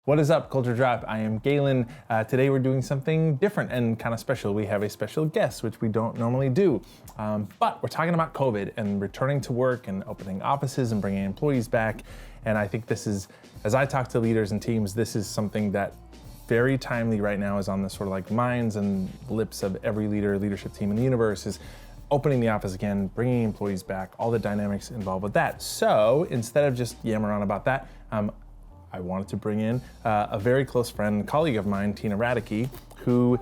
What is up, Culture Drop? I am Galen. Today we're doing something different and kind of special. We have a special guest, which we don't normally do. But we're talking about COVID and returning to work and opening offices and bringing employees back. And I think this is, as I talk to leaders and teams, this is something that very timely right now is on the sort of like minds and lips of every leadership team in the universe is opening the office again, bringing employees back, all the dynamics involved with that. So instead of just yammering on about that, I wanted to bring in a very close friend, colleague of mine, Tina Radeke, who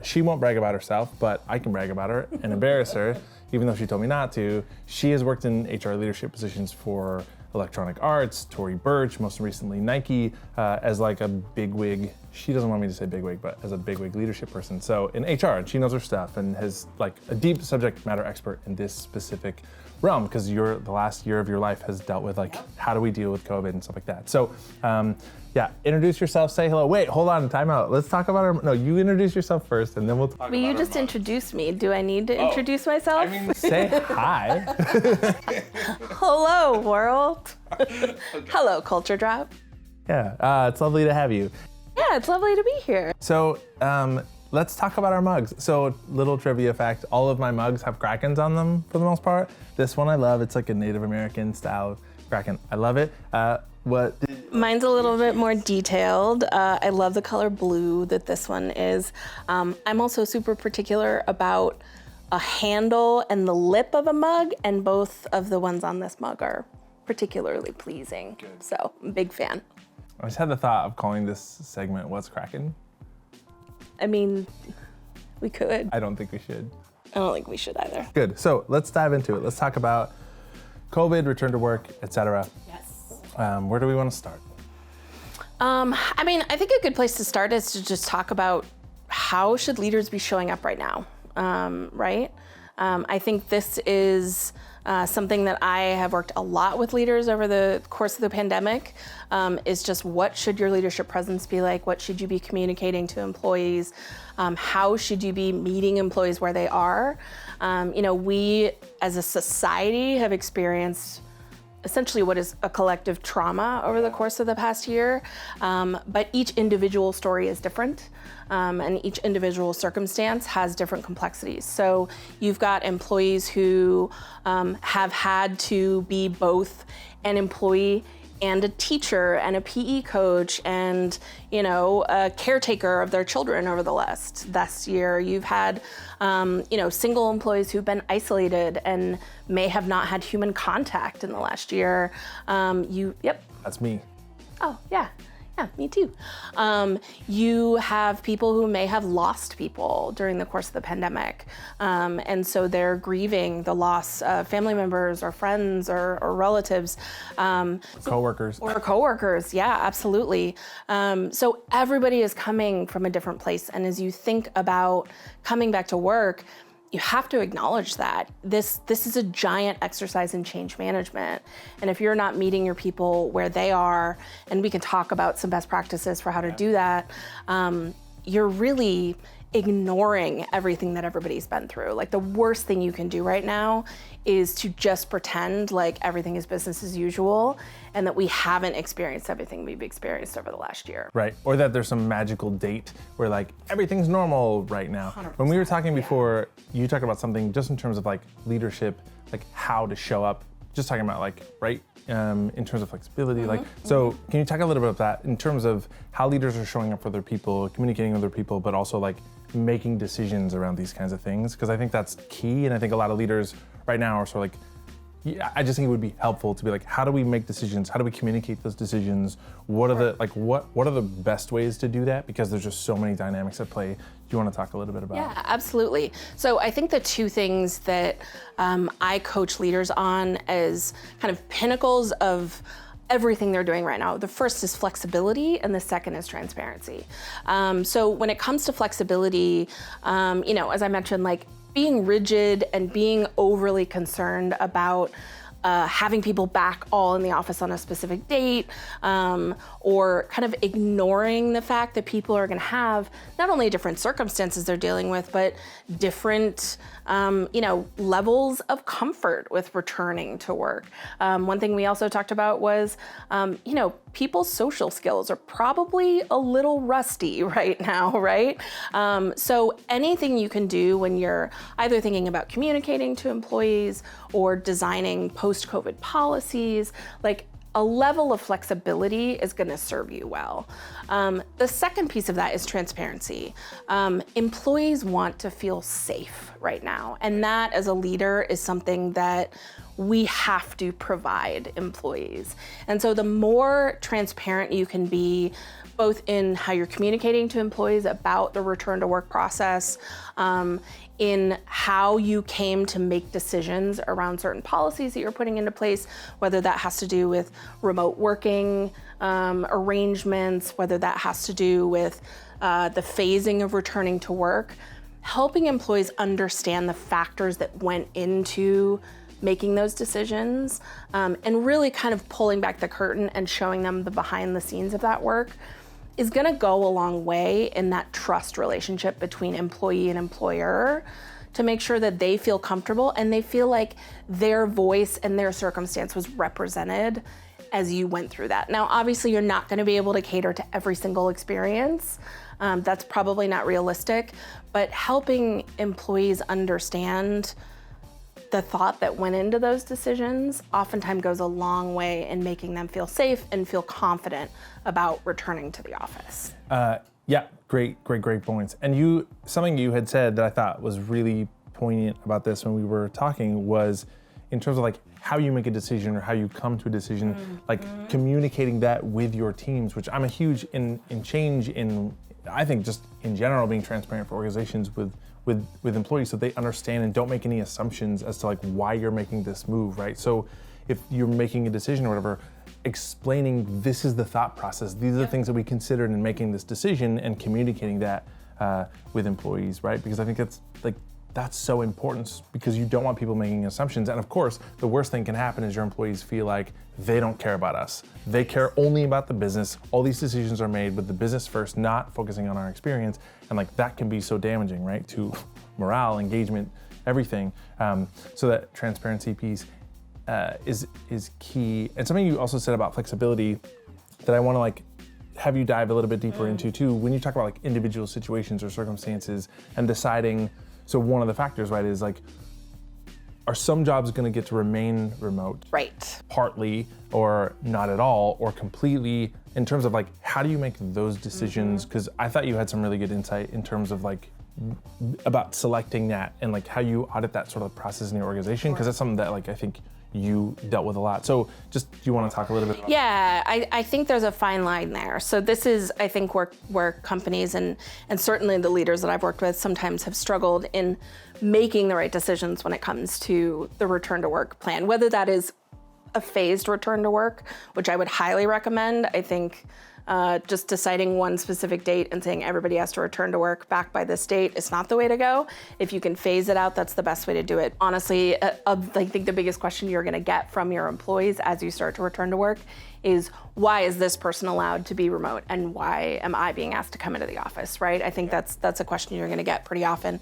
she won't brag about herself, but I can brag about her and embarrass her, even though she told me not to. She has worked in HR leadership positions for Electronic Arts, Tory Burch, most recently Nike, as like a bigwig. She doesn't want me to say bigwig, but as a bigwig leadership person. So in HR, and she knows her stuff and has like a deep subject matter expert in this specific realm, because the last year of your life has dealt with like, how do we deal with COVID and stuff like that. So yeah, introduce yourself, say hello. Wait, hold on, time out. Let's talk about no, you introduce yourself first and then we'll talk about But you just introduced me. Do I need to introduce myself? I mean, say hi. Hello, world. Hello, Culture Drop. Yeah, it's lovely to have you. Yeah, it's lovely to be here. So let's talk about our mugs. So little trivia fact, all of my mugs have Krakens on them for the most part. This one I love, it's like a Native American style Kraken. I love it. Mine's a little bit more detailed. I love the color blue that this one is. I'm also super particular about a handle and the lip of a mug, and both of the ones on this mug are particularly pleasing. Good. So, I'm a big fan. I just had the thought of calling this segment What's Kraken? I mean, we could. I don't think we should. I don't think we should either. Good, so let's dive into it. Let's talk about COVID, return to work, etc. Yes. Where do we want to start? I mean, I think a good place to start is to just talk about how should leaders be showing up right now, right? I think this is something that I have worked a lot with leaders over the course of the pandemic, is just what should your leadership presence be like? What should you be communicating to employees? How should you be meeting employees where they are? We as a society have experienced essentially what is a collective trauma over the course of the past year, but each individual story is different, and each individual circumstance has different complexities. So you've got employees who have had to be both an employee and a teacher and a PE coach and, a caretaker of their children over the last year. You've had, single employees who've been isolated and may have not had human contact in the last year. Yep. That's me. Oh, yeah. Yeah, me too. You have people who may have lost people during the course of the pandemic. And so they're grieving the loss of family members or friends or relatives. Coworkers. Or coworkers, yeah, absolutely. So everybody is coming from a different place. And as you think about coming back to work, you have to acknowledge that this is a giant exercise in change management. And if you're not meeting your people where they are, and we can talk about some best practices for how to do that, you're really ignoring everything that everybody's been through. Like the worst thing you can do right now is to just pretend like everything is business as usual and that we haven't experienced everything we've experienced over the last year. Right, or that there's some magical date where like everything's normal right now. 100%. When we were talking before, you talked about something just in terms of like leadership, like how to show up, just talking about like, right, in terms of flexibility. So can you talk a little bit about that in terms of how leaders are showing up for their people, communicating with their people, but also like making decisions around these kinds of things? Because I think that's key, and I think a lot of leaders right now are sort of like, yeah, I just think it would be helpful to be like, how do we make decisions? How do we communicate those decisions? What are the what are the best ways to do that? Because there's just so many dynamics at play. Do you want to talk a little bit about? Yeah, absolutely. So I think the two things that I coach leaders on as kind of pinnacles of everything they're doing right now. The first is flexibility, and the second is transparency. So when it comes to flexibility, as I mentioned, like being rigid and being overly concerned about having people back all in the office on a specific date, or kind of ignoring the fact that people are gonna have not only different circumstances they're dealing with, but different levels of comfort with returning to work. One thing we also talked about was, people's social skills are probably a little rusty right now, right? So anything you can do when you're either thinking about communicating to employees or designing post-COVID policies, like a level of flexibility is going to serve you well. The second piece of that is transparency. Employees want to feel safe right now, and that as a leader is something that we have to provide employees. And so the more transparent you can be, both in how you're communicating to employees about the return to work process, in how you came to make decisions around certain policies that you're putting into place, whether that has to do with remote working arrangements, whether that has to do with the phasing of returning to work, helping employees understand the factors that went into making those decisions, and really kind of pulling back the curtain and showing them the behind the scenes of that work is gonna go a long way in that trust relationship between employee and employer to make sure that they feel comfortable and they feel like their voice and their circumstance was represented as you went through that. Now, obviously, you're not gonna be able to cater to every single experience. That's probably not realistic, but helping employees understand the thought that went into those decisions oftentimes goes a long way in making them feel safe and feel confident about returning to the office. Yeah, great points. And something you had said that I thought was really poignant about this when we were talking was in terms of like how you make a decision or how you come to a decision, like communicating that with your teams, which I'm a huge in change in, I think just in general, being transparent for organizations with employees so they understand and don't make any assumptions as to like why you're making this move, right? So if you're making a decision or whatever, explaining this is the thought process, these are the things that we considered in making this decision and communicating that with employees, right? Because I think that's so important because you don't want people making assumptions. And of course, the worst thing can happen is your employees feel like they don't care about us. They care only about the business. All these decisions are made with the business first, not focusing on our experience. And like that can be so damaging, right? To morale, engagement, everything. So that transparency piece is key. And something you also said about flexibility that I want to like have you dive a little bit deeper into too. When you talk about like individual situations or circumstances and deciding, so one of the factors, right, is like, are some jobs going to get to remain remote? Right. Partly or not at all or completely, in terms of like, how do you make those decisions? Because I thought you had some really good insight in terms of like, about selecting that and like how you audit that sort of process in your organization, because that's something that like I think you dealt with a lot. So just, do you want to talk a little bit about that? Yeah, I think there's a fine line there. So this is, I think, where companies and certainly the leaders that I've worked with sometimes have struggled in making the right decisions when it comes to the return to work plan, whether that is a phased return to work, which I would highly recommend. I think just deciding one specific date and saying everybody has to return to work back by this date is not the way to go. If you can phase it out, that's the best way to do it. Honestly, I think the biggest question you're gonna get from your employees as you start to return to work is, why is this person allowed to be remote and why am I being asked to come into the office, right? I think that's a question you're gonna get pretty often.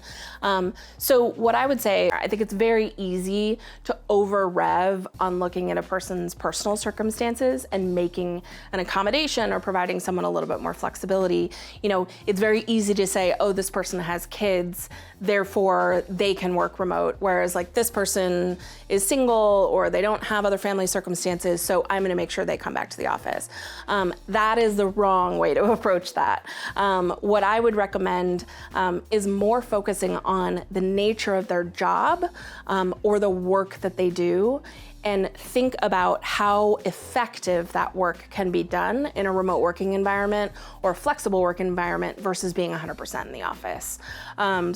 So what I would say, I think it's very easy to over rev on looking at a person's personal circumstances and making an accommodation or providing someone a little bit more flexibility. You know, it's very easy to say, oh, this person has kids, therefore they can work remote, whereas like this person is single or they don't have other family circumstances, so I'm gonna make sure they come back to the office. That is the wrong way to approach that. What I would recommend is more focusing on the nature of their job or the work that they do, and think about how effective that work can be done in a remote working environment or a flexible work environment versus being 100% in the office.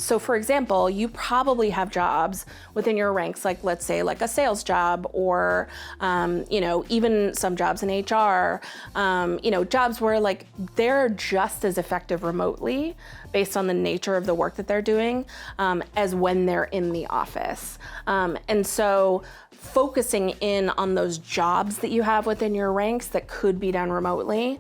So for example, you probably have jobs within your ranks, like let's say like a sales job or even some jobs in HR, jobs where like they're just as effective remotely based on the nature of the work that they're doing as when they're in the office. And so focusing in on those jobs that you have within your ranks that could be done remotely.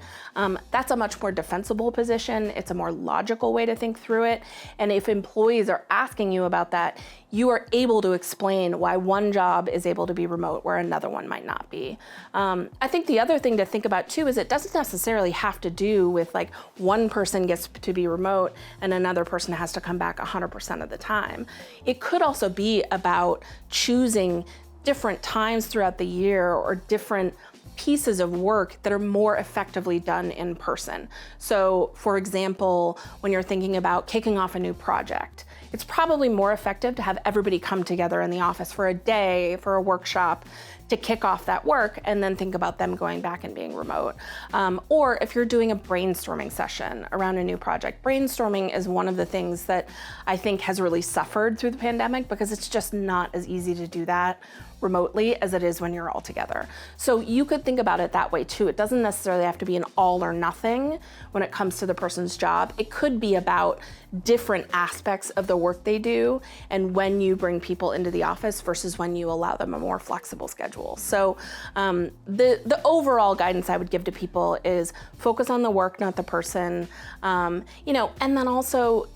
That's a much more defensible position. It's a more logical way to think through it. And if employees are asking you about that, you are able to explain why one job is able to be remote where another one might not be. I think the other thing to think about too is it doesn't necessarily have to do with like one person gets to be remote and another person has to come back 100% of the time. It could also be about choosing different times throughout the year or different pieces of work that are more effectively done in person. So for example, when you're thinking about kicking off a new project, it's probably more effective to have everybody come together in the office for a day, for a workshop, to kick off that work and then think about them going back and being remote. Or if you're doing a brainstorming session around a new project, brainstorming is one of the things that I think has really suffered through the pandemic because it's just not as easy to do that remotely as it is when you're all together. So you could think about it that way too. It doesn't necessarily have to be an all or nothing when it comes to the person's job. It could be about different aspects of the work they do and when you bring people into the office versus when you allow them a more flexible schedule. So the overall guidance I would give to people is focus on the work, not the person, and then also,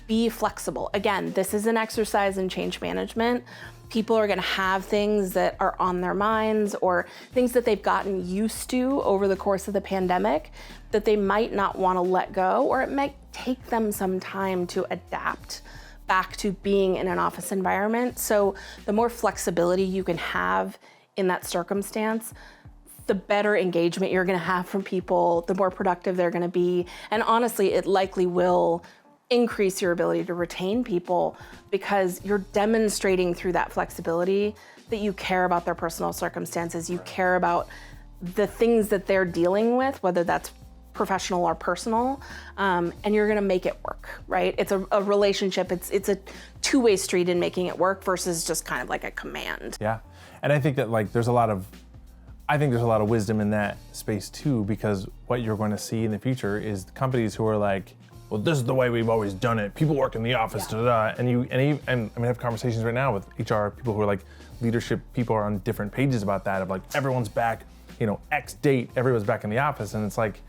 be flexible. Again, this is an exercise in change management. People are going to have things that are on their minds or things that they've gotten used to over the course of the pandemic that they might not want to let go, or it might take them some time to adapt back to being in an office environment. So the more flexibility you can have in that circumstance, the better engagement you're going to have from people, the more productive they're going to be. And honestly, it likely will increase your ability to retain people because you're demonstrating through that flexibility that you care about their personal circumstances, you care about the things that they're dealing with, whether that's professional or personal, and you're gonna make it work, right? It's a relationship, it's a two-way street in making it work versus just kind of like a command. Yeah, and I think that there's a lot of wisdom in that space too, because what you're going to see in the future is companies who are like, well, this is the way we've always done it. People work in the office, and I have conversations right now with HR people who are like leadership people are on different pages about that of like everyone's back, X date, everyone's back in the office, and it's like,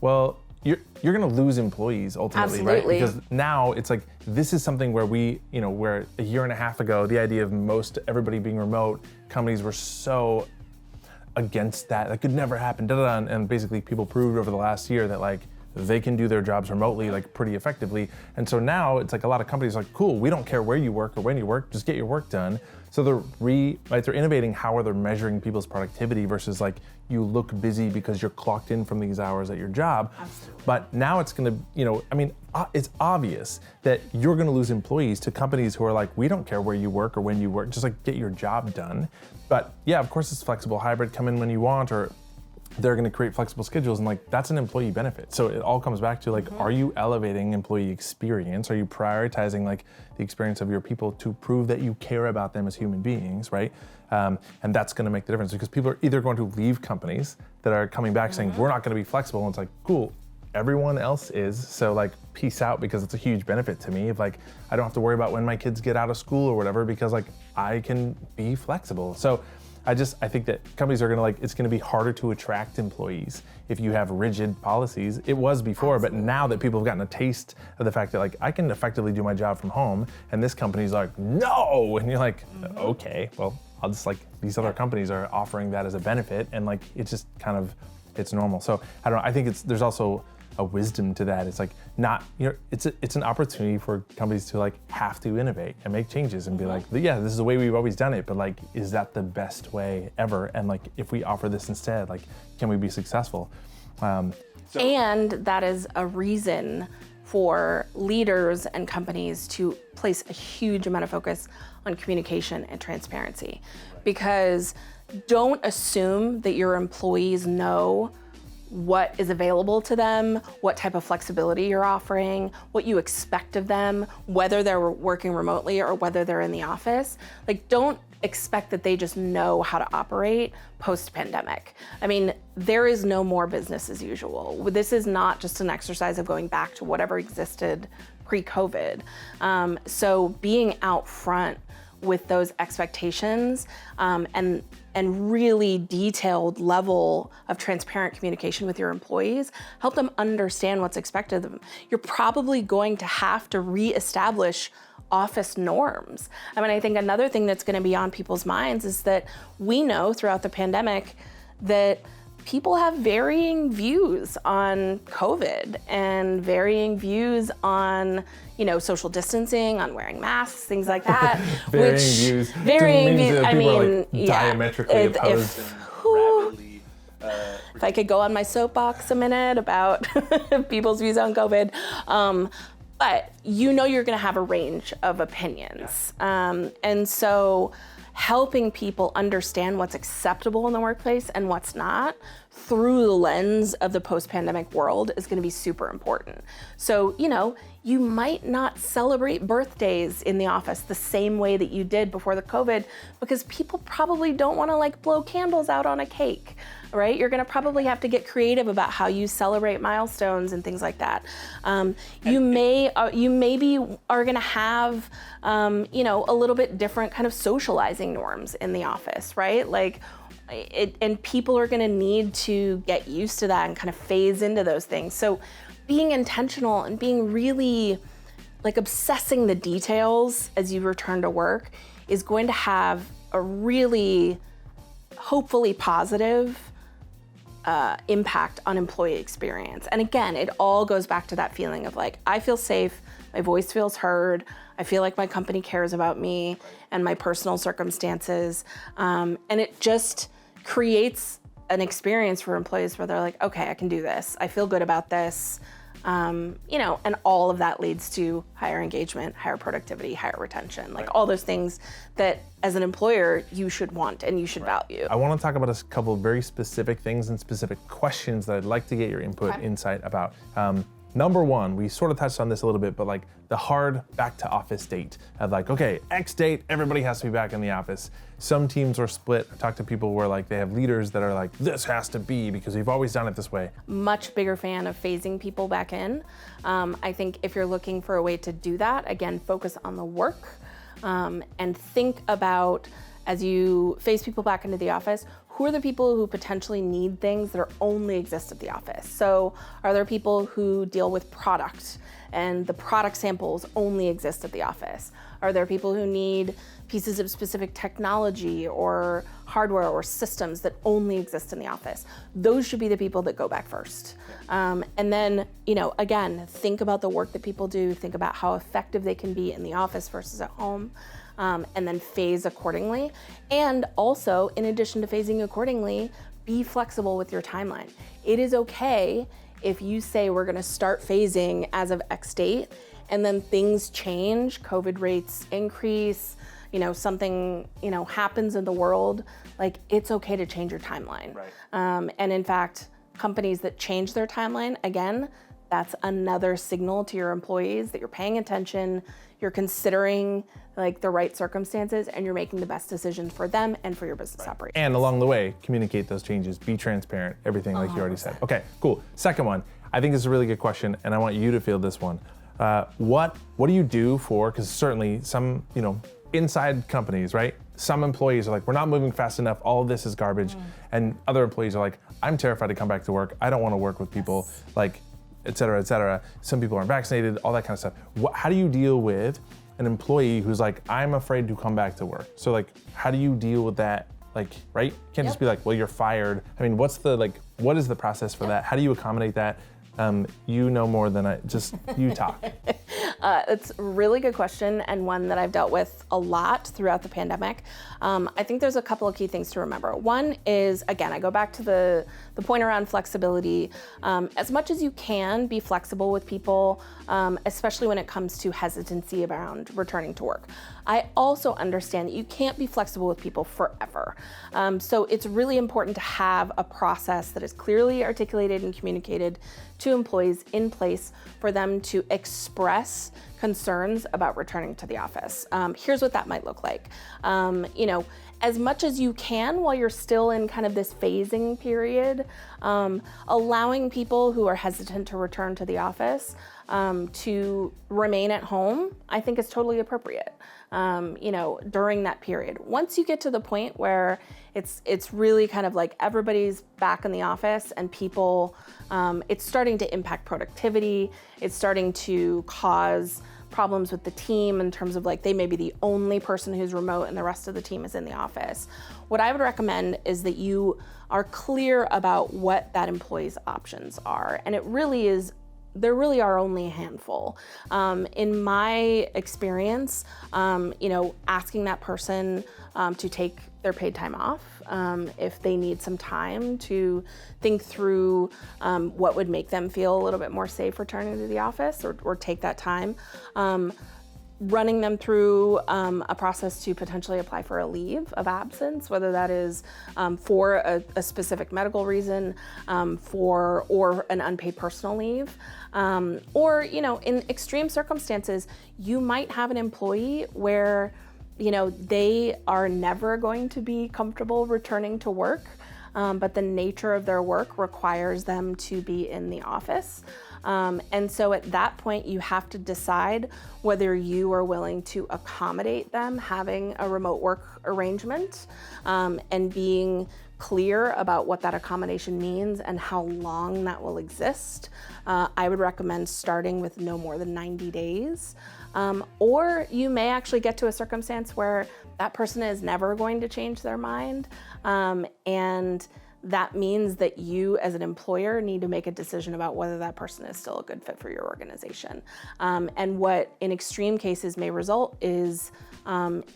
well, you're going to lose employees ultimately, Absolutely. right? Because now it's like this is something where where a year and a half ago the idea of everybody being remote, companies were so against that could never happen, and basically people proved over the last year that they can do their jobs remotely pretty effectively. And so now it's like a lot of companies are like, cool, we don't care where you work or when you work, just get your work done. So they're innovating how they're measuring people's productivity versus you look busy because you're clocked in from these hours at your job. Absolutely. But now it's gonna, it's obvious that you're gonna lose employees to companies who are like, we don't care where you work or when you work, just get your job done. But yeah, of course it's flexible, hybrid, come in when you want, or they're going to create flexible schedules, and that's an employee benefit. So it all comes back to are you elevating employee experience? Are you prioritizing the experience of your people to prove that you care about them as human beings, right? And that's going to make the difference because people are either going to leave companies that are coming back saying we're not going to be flexible, and it's like, cool, everyone else is, so peace out, because it's a huge benefit to me if I don't have to worry about when my kids get out of school or whatever because I can be flexible. So I think that companies are gonna it's gonna be harder to attract employees if you have rigid policies. It was before, Absolutely. But now that people have gotten a taste of the fact that I can effectively do my job from home, and this company's like, no, and you're like, okay, well, I'll just these other companies are offering that as a benefit, and it's just kind of, it's normal. So I don't know, I think there's also a wisdom to that. It's it's an opportunity for companies to have to innovate and make changes and be yeah, this is the way we've always done it, but is that the best way ever? And if we offer this instead, can we be successful? And that is a reason for leaders and companies to place a huge amount of focus on communication and transparency, because don't assume that your employees know what is available to them, what type of flexibility you're offering, what you expect of them, whether they're working remotely or whether they're in the office. Don't expect that they just know how to operate post-pandemic. There is no more business as usual. This is not just an exercise of going back to whatever existed pre-COVID. So being out front with those expectations and really detailed level of transparent communication with your employees, help them understand what's expected of them. You're probably going to have to reestablish office norms. I mean, I think another thing that's going to be on people's minds is that we know throughout the pandemic that people have varying views on COVID and varying views on, social distancing, on wearing masks, things like that. Varying views. Varying views. I mean, diametrically opposed. If I could go on my soapbox a minute about people's views on COVID. But you're going to have a range of opinions. And so helping people understand what's acceptable in the workplace and what's not through the lens of the post-pandemic world is going to be super important. So, you might not celebrate birthdays in the office the same way that you did before the COVID because people probably don't want to blow candles out on a cake, right? You're going to probably have to get creative about how you celebrate milestones and things like that. You maybe are going to have, a little bit different kind of socializing norms in the office, right? And people are going to need to get used to that and kind of phase into those things. So being intentional and being really obsessing the details as you return to work is going to have a really hopefully positive impact on employee experience. And again, it all goes back to that feeling of I feel safe, my voice feels heard, I feel like my company cares about me and my personal circumstances. And it just creates an experience for employees where they're okay, I can do this. I feel good about this. And all of that leads to higher engagement, higher productivity, higher retention, all those things that as an employer, you should want and you should value. I want to talk about a couple of very specific things and specific questions that I'd like to get your input, insight about. Number one, we sort of touched on this a little bit, but the hard back to office date of okay, X date, everybody has to be back in the office. Some teams are split. I talked to people where they have leaders that are this has to be because we've always done it this way. Much bigger fan of phasing people back in. I think if you're looking for a way to do that, again, focus on the work and think about as you phase people back into the office, who are the people who potentially need things that only exist at the office? So are there people who deal with product and the product samples only exist at the office? Are there people who need pieces of specific technology or hardware or systems that only exist in the office? Those should be the people that go back first. And then, again, think about the work that people do, think about how effective they can be in the office versus at home. And then phase accordingly. And also, in addition to phasing accordingly, be flexible with your timeline. It is okay if you say we're gonna start phasing as of X date, and then things change, COVID rates increase, something, happens in the world, it's okay to change your timeline. Right. And in fact, companies that change their timeline, again, that's another signal to your employees that you're paying attention, you're considering the right circumstances, and you're making the best decisions for them and for your business operations. And along the way, communicate those changes, be transparent, everything like you already said. Okay, cool. Second one, I think this is a really good question, and I want you to field this one. What do you do for, because certainly some, inside companies, right? Some employees are we're not moving fast enough, all of this is garbage. And other employees are I'm terrified to come back to work, I don't want to work with people, et cetera, et cetera. Some people aren't vaccinated, all that kind of stuff. How do you deal with an employee who's I'm afraid to come back to work? So how do you deal with that? Right? You can't just be well, you're fired. I mean, what is the process for that? How do you accommodate that? You know more than you talk. It's a really good question and one that I've dealt with a lot throughout the pandemic. I think there's a couple of key things to remember. One is, again, I go back to the point around flexibility. As much as you can, be flexible with people, especially when it comes to hesitancy around returning to work. I also understand that you can't be flexible with people forever. So it's really important to have a process that is clearly articulated and communicated to employees in place for them to express concerns about returning to the office. Here's what that might look like. as much as you can while you're still in kind of this phasing period, allowing people who are hesitant to return to the office to remain at home, I think is totally appropriate. During that period. Once you get to the point where it's really kind of like everybody's back in the office and people, it's starting to impact productivity, it's starting to cause problems with the team in terms of like they may be the only person who's remote and the rest of the team is in the office. What I would recommend is that you are clear about what that employee's options are. And there really are only a handful. In my experience, asking that person to take their paid time off, if they need some time to think through what would make them feel a little bit more safe returning to the office or take that time. Running them through a process to potentially apply for a leave of absence, whether that is for a specific medical reason, or an unpaid personal leave, or in extreme circumstances, you might have an employee where they are never going to be comfortable returning to work, but the nature of their work requires them to be in the office. And so at that point, you have to decide whether you are willing to accommodate them having a remote work arrangement, and being clear about what that accommodation means and how long that will exist. I would recommend starting with no more than 90 days. Or you may actually get to a circumstance where that person is never going to change their mind. And that means that you as an employer need to make a decision about whether that person is still a good fit for your organization. And what in extreme cases may result is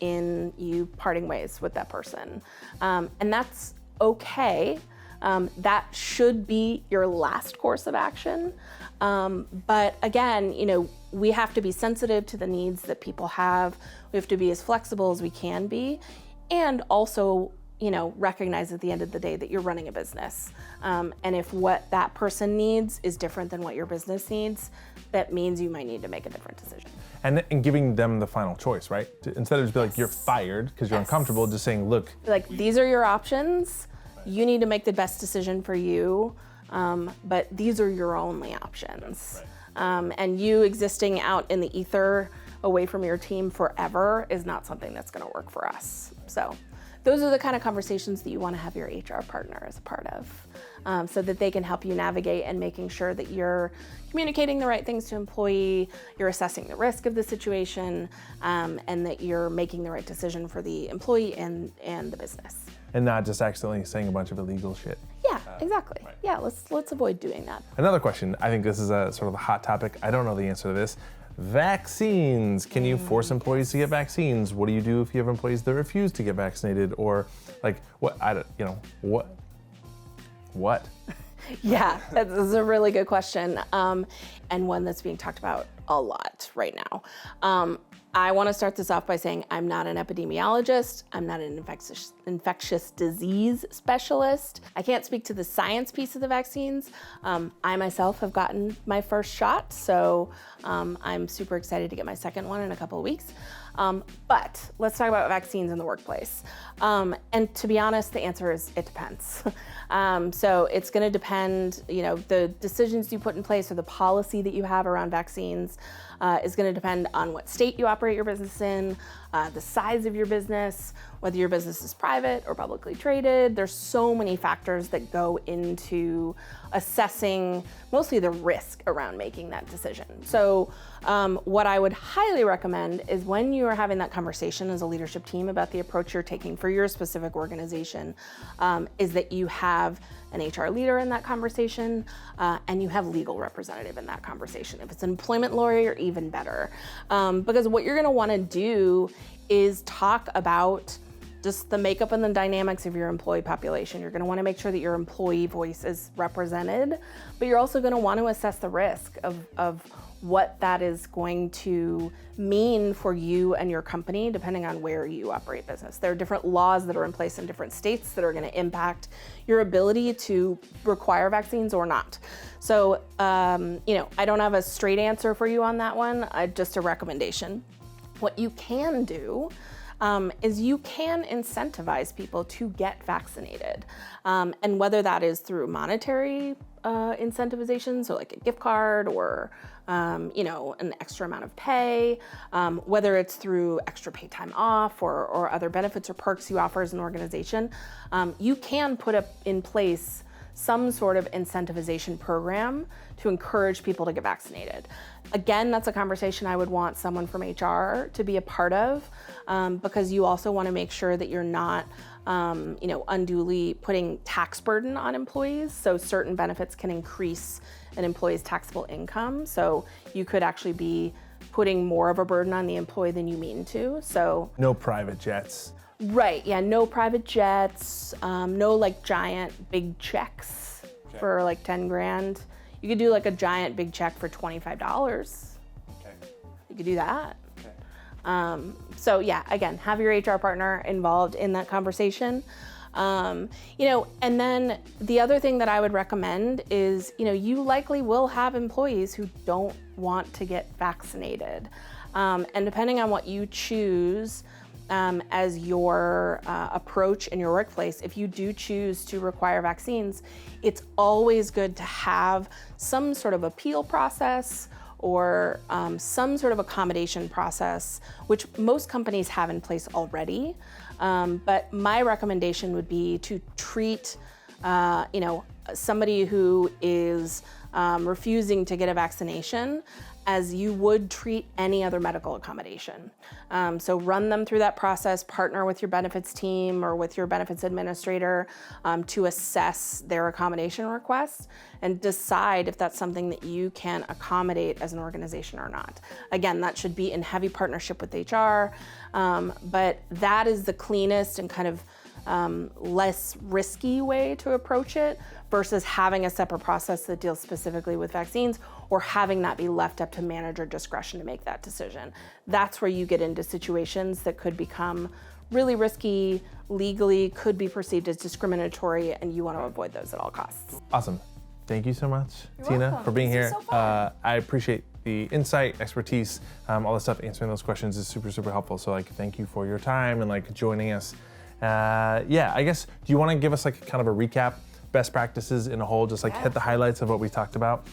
in you parting ways with that person. And that's okay. That should be your last course of action. But again, we have to be sensitive to the needs that people have. We have to be as flexible as we can be, and also recognize at the end of the day that you're running a business. And if what that person needs is different than what your business needs, that means you might need to make a different decision. And giving them the final choice, right? Instead of just be like, you're fired because you're uncomfortable, just saying, look. Like, these are your options. You need to make the best decision for you, but these are your only options. Right. And you existing out in the ether away from your team forever is not something that's gonna work for us. So those are the kind of conversations that you want to have your HR partner as a part of, so that they can help you navigate and making sure that you're communicating the right things to employee, you're assessing the risk of the situation, and that you're making the right decision for the employee and the business. And not just accidentally saying a bunch of illegal shit. Yeah, exactly. Right. Yeah, let's avoid doing that. Another question, I think this is a sort of a hot topic. I don't know the answer to this. Vaccines. Can you force employees to get vaccines? What do you do if you have employees that refuse to get vaccinated? Or like, what? What? Yeah, that's a really good question, and one that's being talked about a lot right now. I want to start this off by saying I'm not an epidemiologist. I'm not an infectious disease specialist. I can't speak to the science piece of the vaccines. I myself have gotten my first shot, so I'm super excited to get my second one in a couple of weeks. But let's talk about vaccines in the workplace. And to be honest, the answer is it depends. So it's going to depend, the decisions you put in place or the policy that you have around vaccines is going to depend on what state you operate your business in, the size of your business, whether your business is private or publicly traded. There's so many factors that go into assessing mostly the risk around making that decision. So what I would highly recommend is when you are having that conversation as a leadership team about the approach you're taking for your specific organization, is that you have an HR leader in that conversation, and you have legal representative in that conversation. If it's an employment lawyer, even better. Because what you're gonna wanna do is talk about just the makeup and the dynamics of your employee population. You're gonna wanna make sure that your employee voice is represented, but you're also gonna wanna assess the risk of what that is going to mean for you and your company, depending on where you operate business. There are different laws that are in place in different states that are gonna impact your ability to require vaccines or not. So, I don't have a straight answer for you on that one, just a recommendation. What you can do is you can incentivize people to get vaccinated. And whether that is through monetary incentivization, so like a gift card or an extra amount of pay, whether it's through extra paid time off or other benefits or perks you offer as an organization, you can put up in place some sort of incentivization program to encourage people to get vaccinated. Again, that's a conversation I would want someone from HR to be a part of, because you also want to make sure that you're not unduly putting tax burden on employees. So certain benefits can increase an employee's taxable income. So you could actually be putting more of a burden on the employee than you mean to. So no private jets. Right, yeah, no private jets, no like giant big checks for like 10 grand. You could do like a giant big check for $25. Okay. You could do that. Okay. So yeah, again, have your HR partner involved in that conversation. And then the other thing that I would recommend is, you likely will have employees who don't want to get vaccinated. And depending on what you choose as your approach in your workplace, if you do choose to require vaccines, it's always good to have some sort of appeal process or some sort of accommodation process, which most companies have in place already. But my recommendation would be to treat, somebody who is refusing to get a vaccination as you would treat any other medical accommodation. So run them through that process, partner with your benefits team or with your benefits administrator to assess their accommodation requests and decide if that's something that you can accommodate as an organization or not. Again, that should be in heavy partnership with HR, but that is the cleanest and kind of less risky way to approach it versus having a separate process that deals specifically with vaccines or having that be left up to manager discretion to make that decision. That's where you get into situations that could become really risky, legally could be perceived as discriminatory, and you want to avoid those at all costs. Awesome. Thank you so much, Tina, welcome. for being This here. is so fun. I appreciate the insight, expertise, all the stuff. Answering those questions is super, super helpful. So thank you for your time and joining us. I guess, do you want to give us kind of a recap, best practices in a whole, just hit the highlights of what we talked about?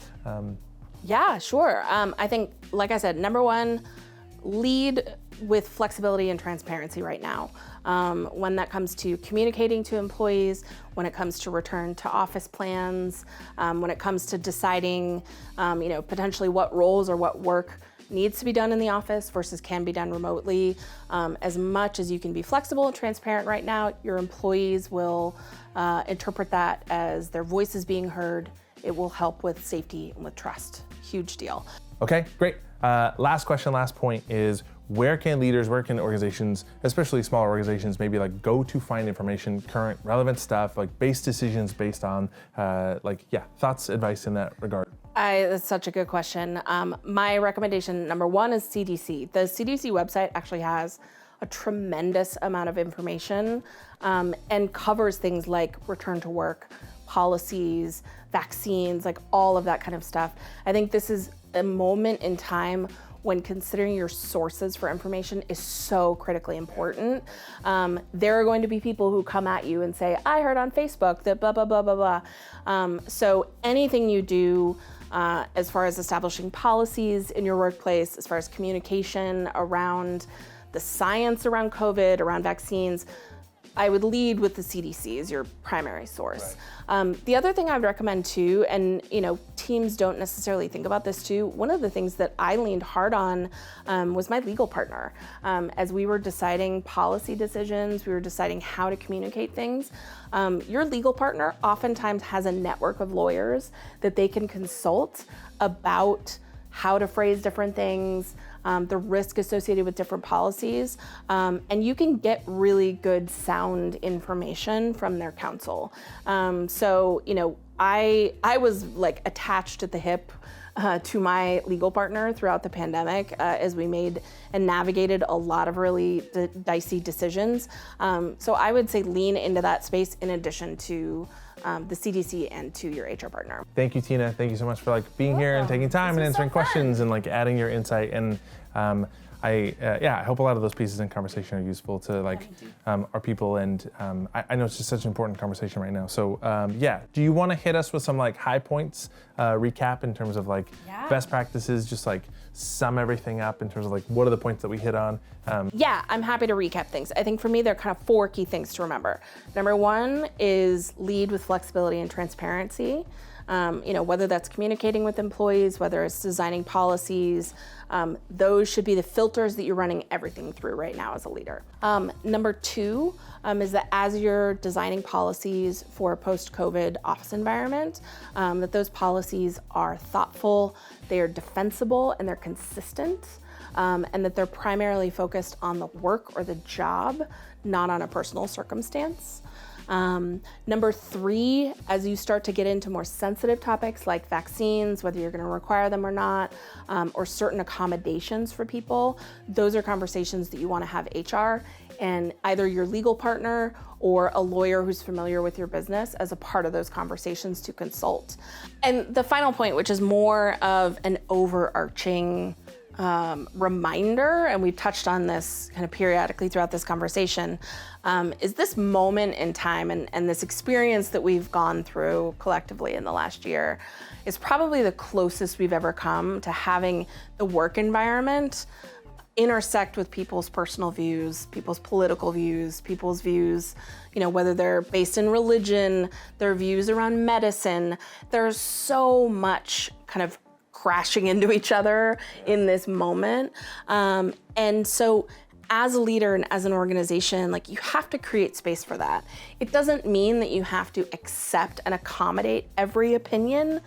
Yeah, sure. I think, like I said, number one, lead with flexibility and transparency right now. When that comes to communicating to employees, when it comes to return to office plans, when it comes to deciding, potentially what roles or what work needs to be done in the office versus can be done remotely. As much as you can be flexible and transparent right now, your employees will interpret that as their voice is being heard. It will help with safety and with trust. Huge deal. Okay, great. Last question, last point is, where can leaders, where can organizations, especially smaller organizations, maybe go to find information, current, relevant stuff, base decisions based on, thoughts, advice in that regard? That's such a good question. My recommendation, number one, is CDC. The CDC website actually has a tremendous amount of information and covers things like return to work, policies, vaccines, all of that kind of stuff. I think this is a moment in time when considering your sources for information is so critically important. There are going to be people who come at you and say, I heard on Facebook that blah, blah, blah, blah, blah. So anything you do as far as establishing policies in your workplace, as far as communication around the science around COVID, around vaccines, I would lead with the CDC as your primary source. Right. The other thing I would recommend too, and teams don't necessarily think about this too, one of the things that I leaned hard on was my legal partner. As we were deciding policy decisions, we were deciding how to communicate things, your legal partner oftentimes has a network of lawyers that they can consult about how to phrase different things, the risk associated with different policies, and you can get really good sound information from their counsel. I was attached at the hip to my legal partner throughout the pandemic as we made and navigated a lot of really dicey decisions. So I would say lean into that space in addition to the CDC and to your HR partner. Thank you, Tina. Thank you so much for being here and taking time and answering questions and adding your insight. And I hope a lot of those pieces in conversation are useful to like our people, and I know it's just such an important conversation right now. So do you want to hit us with some like high points recap in terms of like best practices, just like sum everything up in terms of like what are the points that we hit on? Yeah, I'm happy to recap things. I think for me, there are kind of 4 key things to remember. Number 1 is lead with flexibility and transparency. Whether that's communicating with employees, whether it's designing policies, those should be the filters that you're running everything through right now as a leader. Number 2 is that as you're designing policies for a post-COVID office environment, that those policies are thoughtful, they are defensible, and they're consistent, and that they're primarily focused on the work or the job, not on a personal circumstance. Number 3, as you start to get into more sensitive topics like vaccines, whether you're going to require them or not, or certain accommodations for people, those are conversations that you want to have HR and either your legal partner or a lawyer who's familiar with your business as a part of those conversations to consult. And the final point, which is more of an overarching reminder, and we've touched on this kind of periodically throughout this conversation, is this moment in time and this experience that we've gone through collectively in the last year is probably the closest we've ever come to having the work environment intersect with people's personal views, people's political views, people's views, whether they're based in religion, their views around medicine. There's so much kind of crashing into each other in this moment. And so as a leader and as an organization, like you have to create space for that. It doesn't mean that you have to accept and accommodate every opinion,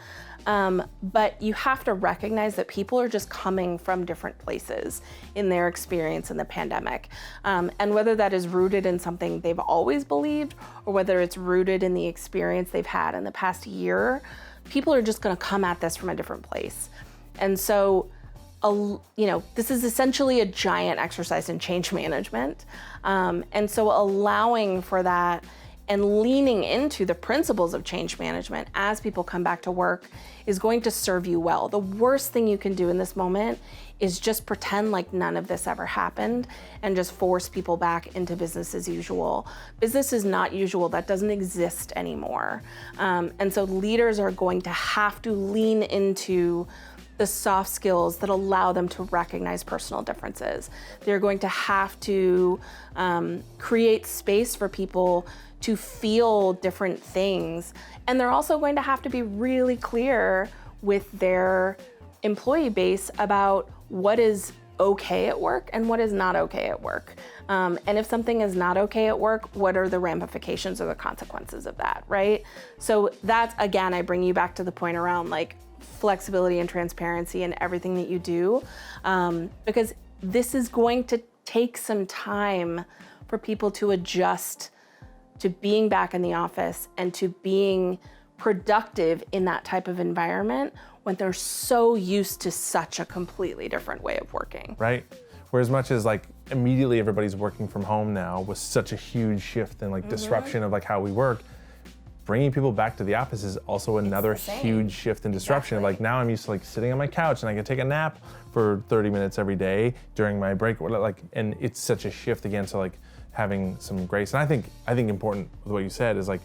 but you have to recognize that people are just coming from different places in their experience in the pandemic. And whether that is rooted in something they've always believed or whether it's rooted in the experience they've had in the past year, people are just going to come at this from a different place. And so, this is essentially a giant exercise in change management. And so allowing for that and leaning into the principles of change management as people come back to work is going to serve you well. The worst thing you can do in this moment is just pretend like none of this ever happened and just force people back into business as usual. Business is not usual. That doesn't exist anymore. And so leaders are going to have to lean into the soft skills that allow them to recognize personal differences. They're going to have to create space for people to feel different things. And they're also going to have to be really clear with their employee base about what is okay at work and what is not okay at work. And if something is not okay at work, what are the ramifications or the consequences of that, right? So that's, again, I bring you back to the point around like flexibility and transparency in everything that you do, because this is going to take some time for people to adjust to being back in the office and to being productive in that type of environment when they're so used to such a completely different way of working. Right. Whereas much as like immediately everybody's working from home now with such a huge shift and like disruption of like how we work, bringing people back to the office is also another huge shift and disruption. Like now I'm used to like sitting on my couch and I can take a nap for 30 minutes every day during my break, and it's such a shift again. So like having some grace. And I think important with what you said is like,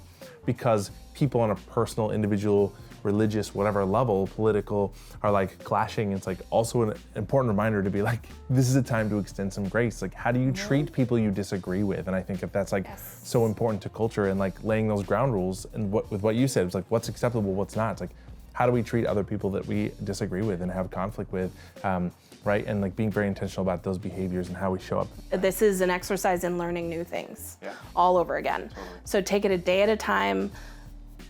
because people on a personal, individual, religious, whatever level, political, are like clashing, it's like also an important reminder to be like, this is a time to extend some grace. Like, how do you treat people you disagree with? And I think if that's like so important to culture and like laying those ground rules, and with what you said, it's like, what's acceptable, what's not? It's like, how do we treat other people that we disagree with and have conflict with, right? And like being very intentional about those behaviors and how we show up. This is an exercise in learning new things all over again. Totally. So take it a day at a time,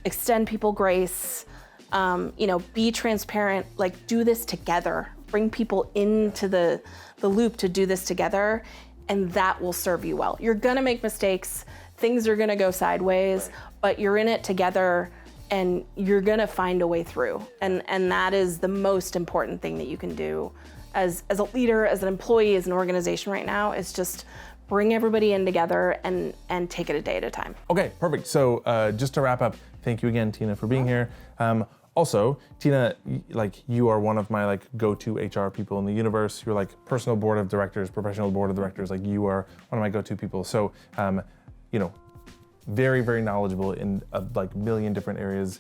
extend people grace, be transparent, like do this together, bring people into the loop to do this together, and that will serve you well. You're gonna make mistakes, things are gonna go sideways, but you're in it together and you're gonna find a way through. And that is the most important thing that you can do as a leader, as an employee, as an organization right now, is just bring everybody in together and take it a day at a time. Okay, perfect. So just to wrap up, thank you again, Tina, for being here. Also, Tina, like you are one of my like go-to HR people in the universe. You're like personal board of directors, professional board of directors. Like you are one of my go-to people. So, you know, very, very knowledgeable in like a million different areas.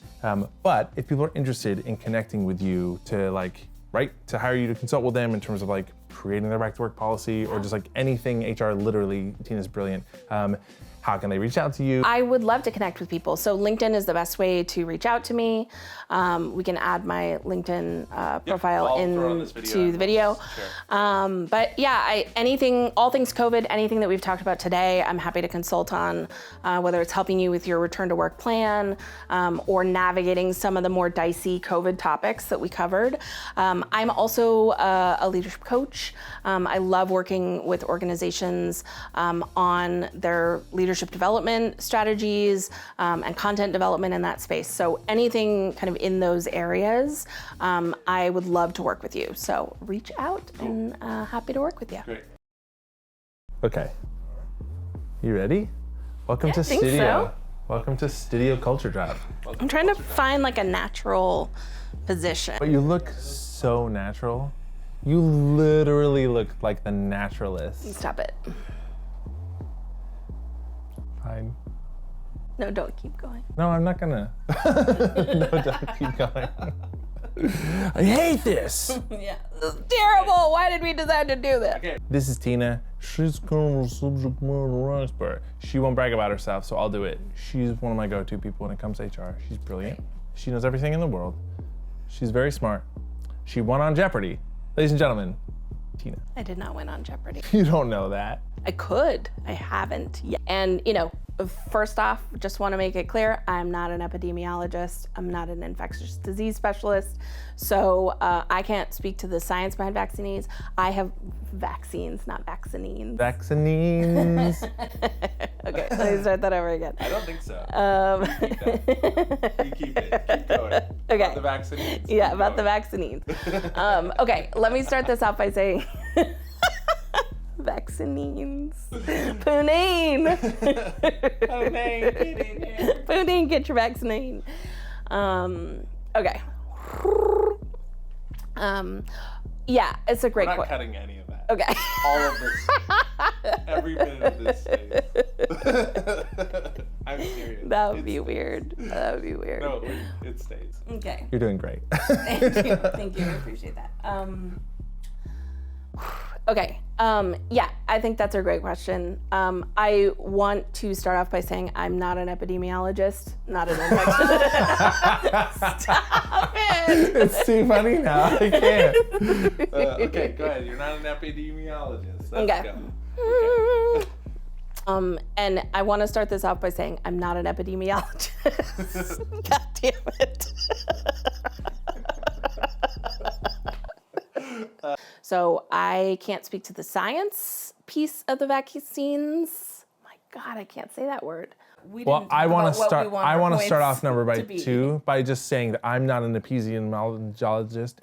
But if people are interested in connecting with you to like, right, to hire you to consult with them in terms of like creating their back to work policy or just like anything HR, literally, Tina's brilliant. How can they reach out to you? I would love to connect with people. So LinkedIn is the best way to reach out to me. We can add my LinkedIn profile into the video. Sure. But yeah, all things COVID, anything that we've talked about today, I'm happy to consult on, whether it's helping you with your return to work plan or navigating some of the more dicey COVID topics that we covered. I'm also a leadership coach. I love working with organizations on their leadership development strategies and content development in that space. So anything kind of in those areas, I would love to work with you. So reach out and happy to work with you. Great. Okay, you ready? Welcome to Studio. So. Welcome to Studio Culture Drop. I'm trying to find like a natural position. But you look so natural. You literally look like the naturalist. Stop it. Fine. No, don't keep going. No, I'm not gonna. No, don't keep going. I hate this. Yeah, this is terrible. Why did we decide to do this? Okay. This is Tina. She's kind of a subject matter expert. She won't brag about herself, so I'll do it. She's one of my go-to people when it comes to HR. She's brilliant. She knows everything in the world. She's very smart. She won on Jeopardy. Ladies and gentlemen, Tina. I did not win on Jeopardy. You don't know that. I could. I haven't yet. And, you know, first off, just want to make it clear, I'm not an epidemiologist. I'm not an infectious disease specialist. So I can't speak to the science behind vaccines. I have vaccines, not vaccinines. Vaccinines. Okay, let me start that over again. I don't think so. You keep it. Keep going. Okay. About the vaccines. Yeah, about the vaccines. Okay, let me start this off by saying vaccines. Poonane. Poonane, get in here. Poonane, get your vaccine. Okay. Yeah, it's a great We're not question. cutting any of that. Okay. All of this. Every minute of this stays. I'm serious. That would be weird. That would be weird. No, it stays. Okay. You're doing great. Thank you. Thank you. I appreciate that. Okay. Yeah, I think that's a great question. I want to start off by saying I'm not an epidemiologist, not an infectious. Stop it! It's too funny now. I can't. Okay, go ahead. You're not an epidemiologist. Let's go. Okay. And I want to start this off by saying I'm not an epidemiologist. God damn it. So I can't speak to the science piece of the vaccines. My God, I can't say that word. Well, I want to start. I want to start off number by two by just saying that I'm not an epidemiologist.